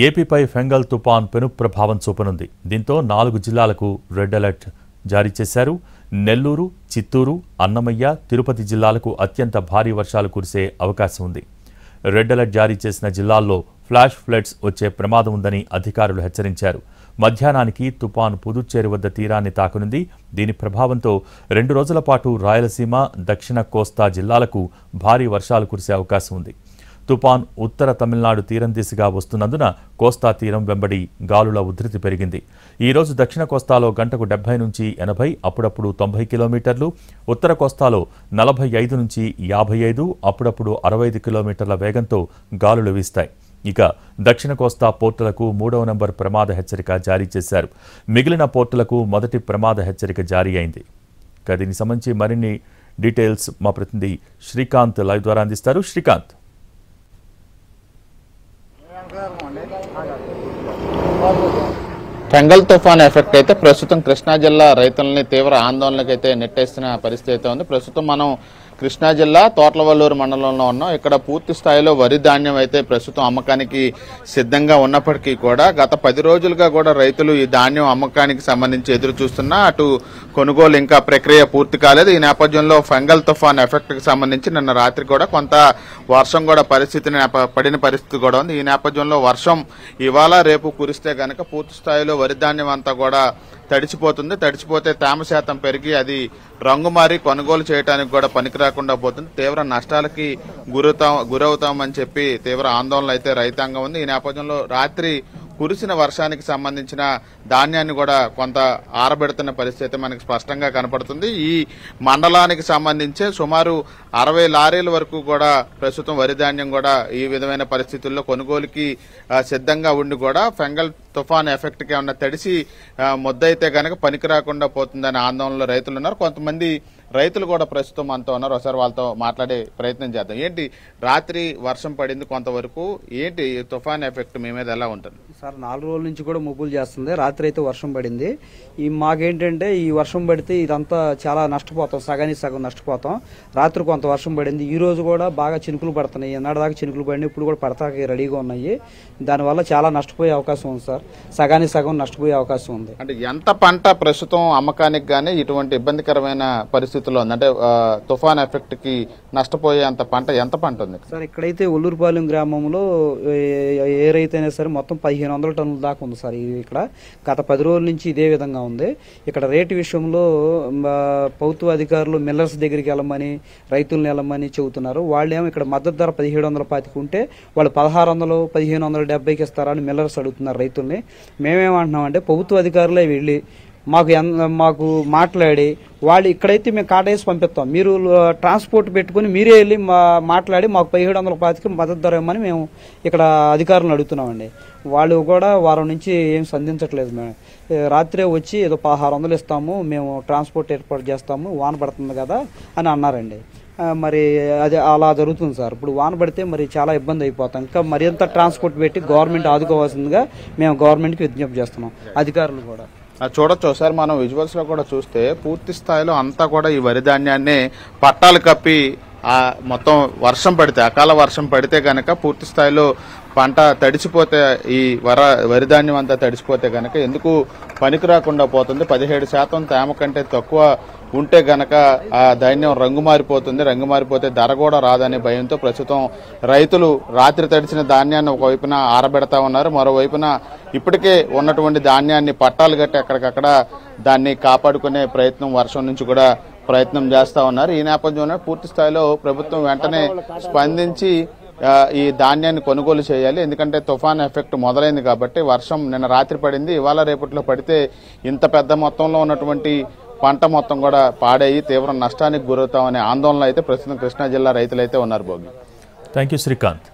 ఏపీపై Fengal తుపాన్ పెను ప్రభావం చూపనుంది. దీంతో 4 జిల్లాలకు రెడ్ అలర్ట్ జారీ చేశారు. నెల్లూరు, చిత్తూరు, అన్నమయ్య, తిరుపతి జిల్లాలకు అత్యంత భారీ వర్షాలు కురిసే అవకాశం ఉంది. రెడ్ అలర్ట్ జారీ చేసిన జిల్లాల్లో ఫ్లాష్ ఫ్లడ్స్ వచ్చే ప్రమాదం ఉందని అధికారులు హెచ్చరించారు. మధ్యాహ్నానికి తుపాన్ పుదుచ్చేరి వద్ద తీరాన్ని తాకనుంది. దీని ప్రభావంతో 2 రోజుల పాటు రాయలసీమ, దక్షిణ కోస్తా జిల్లాలకు భారీ వర్షాలు కురిసే అవకాశం ఉంది. తుపాన్ ఉత్తర తమిళనాడు తీరం దిశగా వస్తున్నందున కోస్తా తీరం వెంబడి గాలుల ఉధృతి పెరిగింది. ఈ రోజు దక్షిణ కోస్తాలో గంటకు 70 నుంచి 80, అప్పుడప్పుడు 90 కిలోమీటర్లు, ఉత్తర కోస్తాలో 45 నుంచి 55, అప్పుడప్పుడు 65 కిలోమీటర్ల వేగంతో గాలులు వీస్తాయి. ఇక దక్షిణ కోస్తా పోర్టులకు 3వ నంబర్ ప్రమాద హెచ్చరిక జారీ చేశారు. మిగిలిన పోర్టులకు మొదటి ప్రమాద హెచ్చరిక జారీ అయింది. ఇక దీనికి సంబంధించి మరిన్ని డీటెయిల్స్ మా ప్రతినిధి శ్రీకాంత్ లైవ్ ద్వారా అందిస్తారు. శ్రీకాంత్, ఫెంగల్ తుఫాన్ ఎఫెక్ట్ అయితే ప్రస్తుతం కృష్ణా జిల్లా రైతులని తీవ్ర ఆందోళనకు అయితే నెట్టేస్తున్న పరిస్థితి అయితే ఉంది. ప్రస్తుతం మనం కృష్ణా జిల్లా తోట్లవల్లూరు మండలంలో ఉన్నాం. ఇక్కడ పూర్తి స్థాయిలో వరి ధాన్యం అయితే ప్రస్తుతం అమ్మకానికి సిద్ధంగా ఉన్నప్పటికీ కూడా గత 10 రోజులుగా కూడా రైతులు ఈ ధాన్యం అమ్మకానికి సంబంధించి ఎదురు చూస్తున్నా అటు కొనుగోలు ఇంకా ప్రక్రియ పూర్తి కాలేదు. ఈ నేపథ్యంలో ఫెంగల్ తుఫాన్ ఎఫెక్ట్ కి సంబంధించి నిన్న రాత్రి కూడా కొంత వర్షం కూడా పడిన పరిస్థితి కూడా ఉంది. ఈ నేపథ్యంలో వర్షం ఇవాళ రేపు కురిస్తే గనక పూర్తి స్థాయిలో వరి ధాన్యం అంతా కూడా తడిచిపోతుంది. తడిచిపోతే తేమ శాతం పెరిగి అది రంగు మారి కొనుగోలు చేయడానికి కూడా పనికి రాకుండా పోతుంది. తీవ్ర నష్టాలకి గురవుతామని చెప్పి తీవ్ర ఆందోళన అయితే రైతాంగం ఉంది. ఈ నేపథ్యంలో రాత్రి కురిసిన వర్షానికి సంబంధించిన ధాన్యాన్ని కూడా కొంత ఆరబెడుతున్న పరిస్థితి మనకి స్పష్టంగా కనపడుతుంది. ఈ మండలానికి సంబంధించి సుమారు 60 లారీల వరకు కూడా ప్రస్తుతం వరి ధాన్యం కూడా ఈ విధమైన పరిస్థితుల్లో కొనుగోలుకి సిద్ధంగా ఉండి కూడా ఫెంగల్ తుఫాన్ ఎఫెక్ట్ కి ఏమన్నా తడిసి ముద్దయితే గనక పనికి రాకుండా పోతుందనే ఆందోళనలో రైతులు ఉన్నారు. కొంతమంది రైతులు కూడా ప్రస్తుతం మనతో ఉన్నారు. ఒకసారి వాళ్ళతో మాట్లాడే ప్రయత్నం చేద్దాం. ఏంటి రాత్రి వర్షం పడింది కొంతవరకు, ఏంటి తుఫాన్ ఎఫెక్ట్ మీ మీద ఎలా ఉంటుంది సార్? 4 రోజుల నుంచి కూడా మబ్బులు చేస్తుంది. రాత్రి అయితే వర్షం పడింది. మాకేంటంటే ఈ వర్షం పడితే ఇదంతా చాలా నష్టపోతాం, సగానికి సగం నష్టపోతాం. రాత్రి కొంత వర్షం పడింది. ఈ రోజు కూడా బాగా చినుకులు పడుతున్నాయి. ఎన్నడదాకా చినుకులు పడినాయి, ఇప్పుడు కూడా పడతాకి రెడీగా ఉన్నాయి. దానివల్ల చాలా నష్టపోయే అవకాశం ఉంది సార్. సగానికి సగం నష్టపోయే అవకాశం ఉంది. అంటే ఎంత పంట ప్రస్తుతం అమ్మకానికి గానీ ఇటువంటి ఇబ్బందికరమైన పరిస్థితుల్లో ఉంది? అంటే తుఫాన్ ఎఫెక్ట్ కి నష్టపోయే అంత పంట ఎంత పంట ఉంది సార్? ఇక్కడైతే ఒల్లూరుపాలెం గ్రామంలో ఏ రైతైనా సరే మొత్తం 1500 టన్నుల దాకా ఉంది సార్. ఇక్కడ గత 10 రోజుల నుంచి ఇదే విధంగా ఉంది. ఇక్కడ రేటు విషయంలో ప్రభుత్వ అధికారులు మిల్లర్స్ దగ్గరికి వెళ్ళమని, రైతులను వెళ్ళమని చెబుతున్నారు. వాళ్ళేమో ఇక్కడ మద్దతు ధర 1725 ఉంటే వాళ్ళు 1600, 1570కి ఇస్తారని మిల్లర్స్ అడుగుతున్నారు రైతుల్ని. మేమేమంటున్నామంటే ప్రభుత్వ అధికారులే వెళ్ళి మాకు మాట్లాడి వాళ్ళు ఇక్కడైతే మేము కాటేసి పంపిస్తాం, మీరు ట్రాన్స్పోర్ట్ పెట్టుకుని మీరే వెళ్ళి మాట్లాడి మాకు 1725కి మద్దతు ధర ఇవ్వమని మేము ఇక్కడ అధికారులను అడుగుతున్నామండి. వాళ్ళు కూడా వారం నుంచి ఏం సంధించట్లేదు. మేము రాత్రే వచ్చి ఏదో 1600 ఇస్తాము, మేము ట్రాన్స్పోర్ట్ ఏర్పాటు చేస్తాము, వాన పడుతుంది కదా అని అన్నారండి. మరి అది అలా జరుగుతుంది సార్. ఇప్పుడు వాన పడితే మరి చాలా ఇబ్బంది అయిపోతాం. ఇంకా మరింత ట్రాన్స్పోర్ట్ పెట్టి గవర్నమెంట్ ఆదుకోవాల్సిందిగా మేము గవర్నమెంట్కి విజ్ఞప్తి చేస్తున్నాం, అధికారులు కూడా. చూడొచ్చు ఒకసారి మనం విజువల్స్ లో కూడా చూస్తే పూర్తి స్థాయిలో అంతా కూడా ఈ వరి ధాన్యాన్ని పట్టాలు కప్పి మొత్తం వర్షం పడితే, అకాల వర్షం పడితే గనక పూర్తి స్థాయిలో పంట తడిచిపోతే, ఈ వరి ధాన్యం అంతా తడిచిపోతే గనక ఎందుకు పనికి రాకుండా పోతుంది. 17% తేమ కంటే తక్కువ ఉంటే గనక ఆ ధాన్యం రంగు మారిపోతుంది. రంగు మారిపోతే ధర కూడా రాదనే భయంతో ప్రస్తుతం రైతులు రాత్రి తడిచిన ధాన్యాన్ని ఒకవైపున ఆరబెడతా ఉన్నారు. మరోవైపున ఇప్పటికే ఉన్నటువంటి ధాన్యాన్ని పట్టాలు కట్టి అక్కడికక్కడ దాన్ని కాపాడుకునే ప్రయత్నం వర్షం నుంచి కూడా ప్రయత్నం చేస్తా ఉన్నారు. ఈ నేపథ్యంలో పూర్తి స్థాయిలో ప్రభుత్వం వెంటనే స్పందించి ఈ ధాన్యాన్ని కొనుగోలు చేయాలి. ఎందుకంటే తుఫాన్ ఎఫెక్ట్ మొదలైంది కాబట్టి. వర్షం నిన్న రాత్రి పడింది, ఇవాళ రేపట్లో పడితే ఇంత పెద్ద మొత్తంలో ఉన్నటువంటి పంట మొత్తం కూడా పాడయ్యి తీవ్ర నష్టానికి గురవుతామనే ఆందోళన అయితే ప్రస్తుతం కృష్ణా జిల్లా రైతులైతే ఉన్నారు. Bhogi, thank you Srikanth.